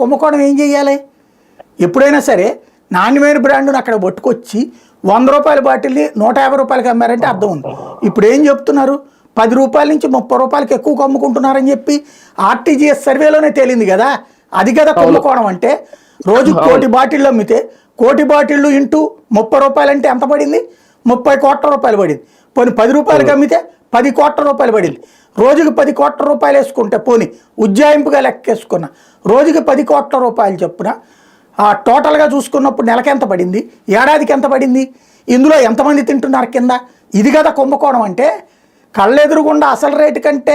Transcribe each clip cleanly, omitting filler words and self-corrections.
కుంభకోణం ఏం చేయాలి? ఎప్పుడైనా సరే నాణ్యమైన బ్రాండ్ను అక్కడ పట్టుకొచ్చి 100 రూపాయల బాటిల్ని 150 రూపాయలకి అమ్మారంటే అర్థం ఉంది. ఇప్పుడు ఏం చెప్తున్నారు? 10 రూపాయల నుంచి 30 రూపాయలకి ఎక్కువ అమ్ముకుంటున్నారని చెప్పి ఆర్టీజీఎస్ సర్వేలోనే తేలింది కదా. అది కదా కుంభకోణం అంటే. రోజు 1 కోటి బాటిళ్ళు అమ్మితే 1 కోటి బాటిళ్ళు ఇంటూ 30 రూపాయలు అంటే ఎంత పడింది? 30 కోట్ల రూపాయలు పడింది. పోనీ 10 రూపాయలకి అమ్మితే 10 కోట్ల రూపాయలు పడింది. రోజుకి 10 కోట్ల రూపాయలు వేసుకుంటే, పోనీ ఉజ్జాయింపుగా లెక్కేసుకున్న రోజుకి 10 కోట్ల రూపాయలు చొప్పున టోటల్గా చూసుకున్నప్పుడు నెలకి ఎంత పడింది? ఏడాదికి ఎంత పడింది? ఇందులో ఎంతమంది తింటున్నారు కింద? ఇది కదా కుంభకోణం అంటే. కళ్ళెదురుగుండా అసలు రేటు కంటే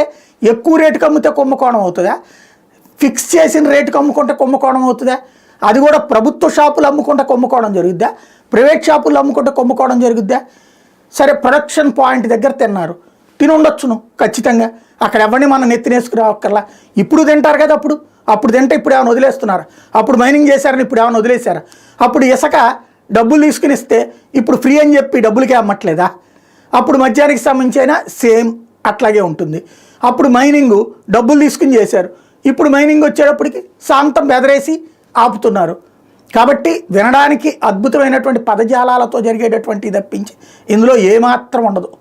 ఎక్కువ రేటుకి అమ్మితే కుంభకోణం అవుతుందా? ఫిక్స్ చేసిన రేటుకి అమ్ముకుంటే కుంభకోణం అవుతుందా? అది కూడా ప్రభుత్వ షాపులు అమ్ముకుంటే కుంభకోణం జరుగుద్దా? ప్రైవేట్ షాపులు అమ్ముకుంటే కుంభకోణం జరుగుద్దా? సరే, ప్రొడక్షన్ పాయింట్ దగ్గర తిన్నారు, తిని ఉండొచ్చును ఖచ్చితంగా. అక్కడ ఎవరిని మనం నెత్తినేసుకురావక్కర్లా. ఇప్పుడు తింటారు కదా. అప్పుడు తింటే ఇప్పుడు ఏమైనా వదిలేస్తున్నారు? అప్పుడు మైనింగ్ చేశారని ఇప్పుడు ఏమైనా వదిలేశారా? అప్పుడు ఇసుక డబ్బులు తీసుకుని ఇస్తే ఇప్పుడు ఫ్రీ అని చెప్పి డబ్బులకే అమ్మట్లేదా? అప్పుడు మద్యానికి సంబంధించిన సేమ్ అట్లాగే ఉంటుంది. అప్పుడు మైనింగ్ డబ్బులు తీసుకుని చేశారు, ఇప్పుడు మైనింగ్ వచ్చేటప్పటికి శాంతం బెదరేసి ఆపుతున్నారు. కాబట్టి వినడానికి అద్భుతమైనటువంటి పదజాలాలతో జరిగేటటువంటి తప్పించి ఇందులో ఏమాత్రం ఉండదు.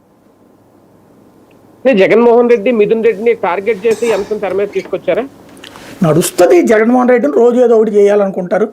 జగన్మోహన్ రెడ్డి మిథున్ రెడ్డిని టార్గెట్ చేసి అంశం తెర మీద తీసుకొచ్చారా? నడుస్తుంది. జగన్మోహన్ రెడ్డిని రోజు ఏదో ఒకటి చేయాలనుకుంటారు.